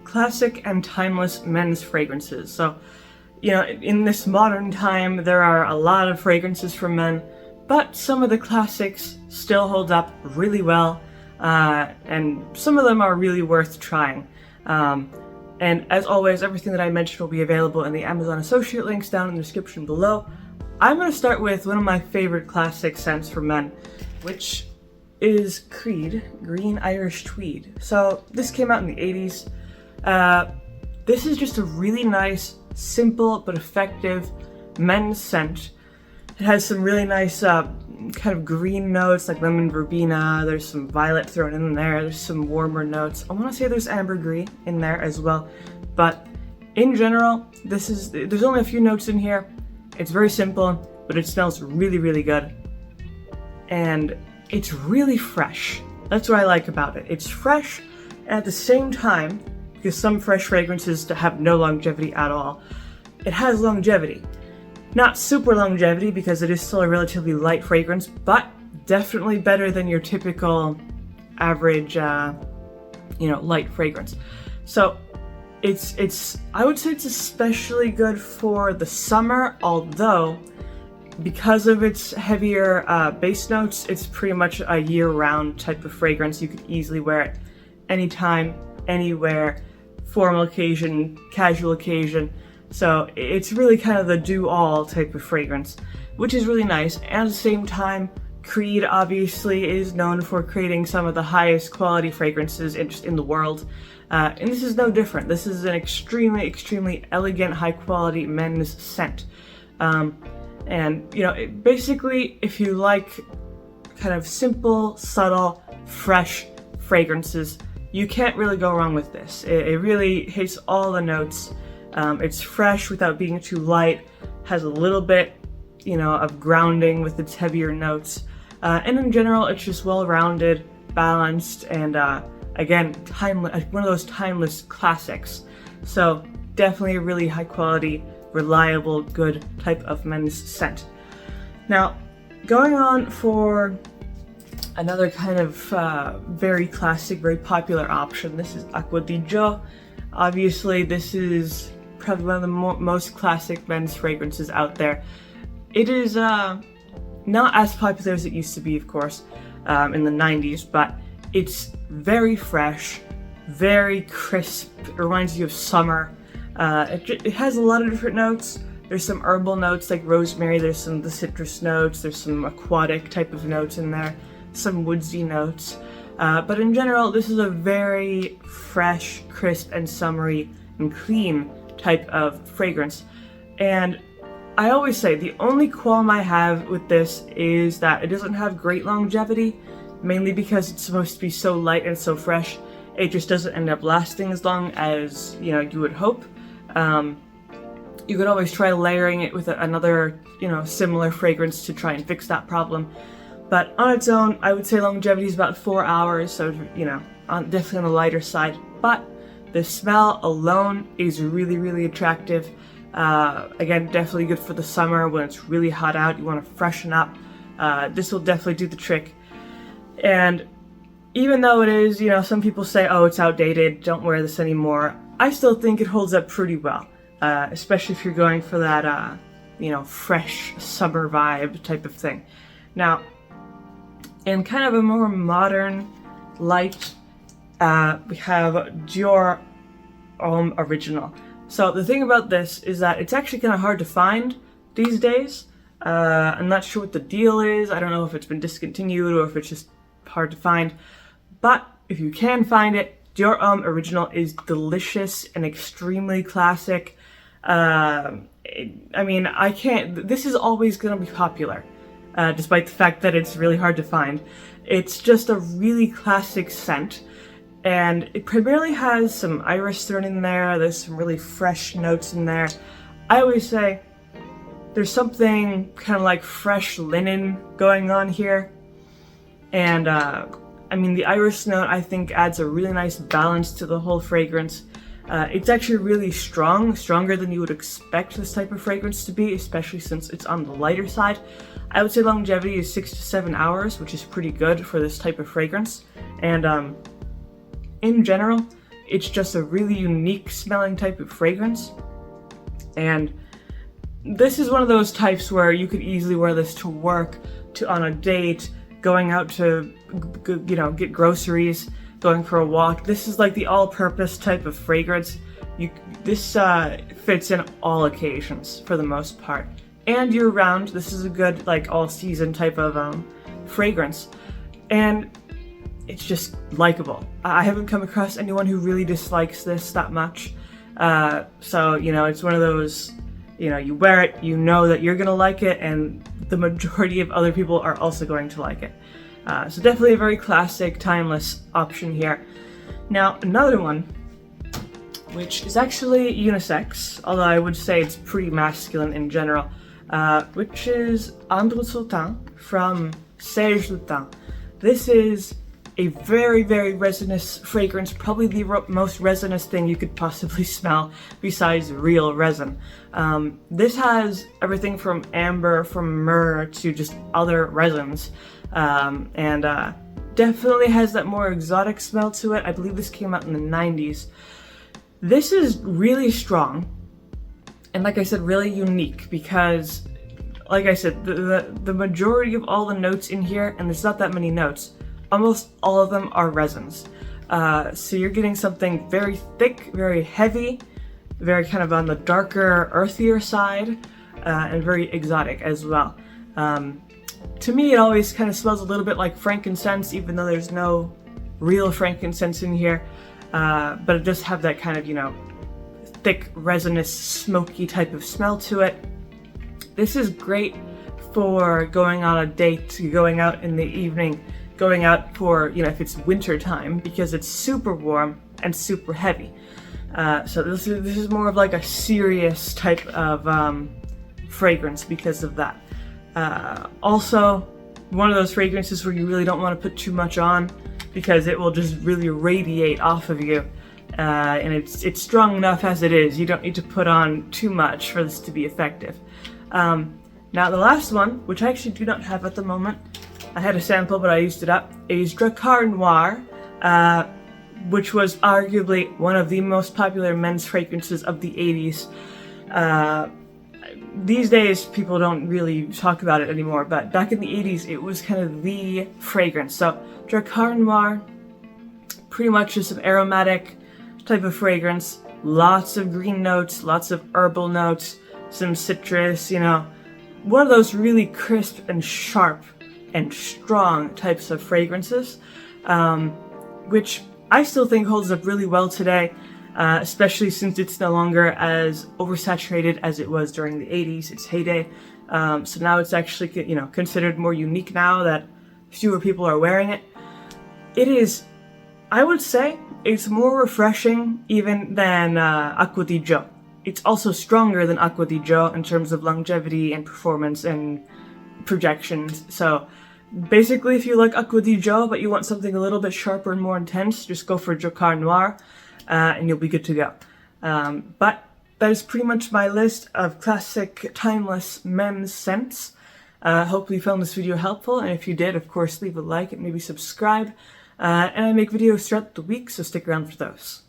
classic and timeless men's fragrances. So, you know, in this modern time, there are a lot of fragrances for men, but some of the classics still hold up really well, and some of them are really worth trying. And as always, everything that I mentioned will be available in the Amazon associate links down in the description below. I'm going to start with one of my favorite classic scents for men, which is Creed Green Irish Tweed. So this came out in the 80s. This is just a really nice, simple but effective men's scent. It has some really nice kind of green notes like lemon verbena. There's some violet thrown in there. There's some warmer notes. I want to say there's ambergris in there as well. But in general, there's only a few notes in here. It's very simple, but it smells really, really good. And it's really fresh. That's what I like about it. It's fresh, and at the same time, because some fresh fragrances have no longevity at all, it has longevity. Not super longevity because it is still a relatively light fragrance, but definitely better than your typical average, light fragrance. So I would say it's especially good for the summer, although because of its heavier base notes, it's pretty much a year-round type of fragrance. You could easily wear it anytime, anywhere, formal occasion, casual occasion. So it's really kind of the do-all type of fragrance, which is really nice. And at the same time, Creed obviously is known for creating some of the highest quality fragrances in the world. And this is no different. This is an extremely, extremely elegant, high-quality men's scent. And, you know, basically, if you like kind of simple, subtle, fresh fragrances, you can't really go wrong with this. It really hits all the notes. It's fresh without being too light, has a little bit, of grounding with its heavier notes. And in general, it's just well-rounded, balanced, and again, timeless, one of those timeless classics. So definitely a really high-quality, reliable, good type of men's scent. Now, going on for another kind of very classic, very popular option, this is Aqua J. Obviously, this is probably one of the most classic men's fragrances out there. It is not as popular as it used to be, of course, in the 90s, but it's very fresh, very crisp. It reminds you of summer. It has a lot of different notes. There's some herbal notes like rosemary, there's some of the citrus notes, there's some aquatic type of notes in there, some woodsy notes. But in general, this is a very fresh, crisp, and summery and clean type of fragrance. And I always say the only qualm I have with this is that it doesn't have great longevity, mainly because it's supposed to be so light and so fresh. It just doesn't end up lasting as long as, you would hope. You could always try layering it with another, similar fragrance to try and fix that problem. But on its own, I would say longevity is about 4 hours, so, definitely on the lighter side. But the smell alone is really, really attractive. Again, definitely good for the summer when it's really hot out, you want to freshen up. This will definitely do the trick. And even though it is, some people say, oh, it's outdated, don't wear this anymore, I still think it holds up pretty well, especially if you're going for that, fresh summer vibe type of thing. Now, in kind of a more modern light, we have Dior Homme Original. So the thing about this is that it's actually kind of hard to find these days. I'm not sure what the deal is. I don't know if it's been discontinued or if it's just hard to find. But if you can find it, Dior Homme Original is delicious and extremely classic. This is always going to be popular, despite the fact that it's really hard to find. It's just a really classic scent. And it primarily has some iris thrown in there. There's some really fresh notes in there. I always say there's something kind of like fresh linen going on here. And the iris note I think adds a really nice balance to the whole fragrance. It's actually really strong, stronger than you would expect this type of fragrance to be, especially since it's on the lighter side. I would say longevity is 6 to 7 hours, which is pretty good for this type of fragrance. And in general, it's just a really unique smelling type of fragrance. And this is one of those types where you could easily wear this to work, on a date, going out to, get groceries, going for a walk. This is like the all-purpose type of fragrance. This fits in all occasions for the most part. And year-round, this is a good, like, all-season type of fragrance. And it's just likable. I haven't come across anyone who really dislikes this that much. So, it's one of those, you wear it, you know that you're gonna like it, and the majority of other people are also going to like it. So definitely a very classic, timeless option here. Now, another one, which is actually unisex, although I would say it's pretty masculine in general, which is Andan from Serge Lutens. This is a very, very resinous fragrance, probably the most resinous thing you could possibly smell besides real resin. This has everything from amber, from myrrh, to just other resins, and definitely has that more exotic smell to it. I believe this came out in the 90s. This is really strong, and like I said, really unique because, like I said, the majority of all the notes in here, and there's not that many notes, almost all of them are resins. So you're getting something very thick, very heavy, very kind of on the darker, earthier side, and very exotic as well. To me, it always kind of smells a little bit like frankincense, even though there's no real frankincense in here. But it does have that kind of, thick, resinous, smoky type of smell to it. This is great for going on a date, going out in the evening, going out for, if it's winter time, because it's super warm and super heavy. So this is more of like a serious type of fragrance because of that. Also, one of those fragrances where you really don't want to put too much on because it will just really radiate off of you. And it's strong enough as it is. You don't need to put on too much for this to be effective. Now the last one, which I actually do not have at the moment, I had a sample but I used it up, is Dracar Noir, which was arguably one of the most popular men's fragrances of the 80s. These days people don't really talk about it anymore, but back in the 80s it was kind of the fragrance. So Dracar Noir, pretty much just an aromatic type of fragrance, lots of green notes, lots of herbal notes, some citrus, one of those really crisp and sharp and strong types of fragrances, which I still think holds up really well today, especially since it's no longer as oversaturated as it was during the 80s, its heyday. So now it's actually, considered more unique now that fewer people are wearing it. It is, I would say, it's more refreshing even than Aqua J. It's also stronger than Aqua J in terms of longevity and performance and projections. So basically, if you like Aqua J but you want something a little bit sharper and more intense, just go for Dracar Noir and you'll be good to go. But that is pretty much my list of classic, timeless men's scents. Hopefully you found this video helpful, and if you did, of course, leave a like and maybe subscribe. And I make videos throughout the week, so stick around for those.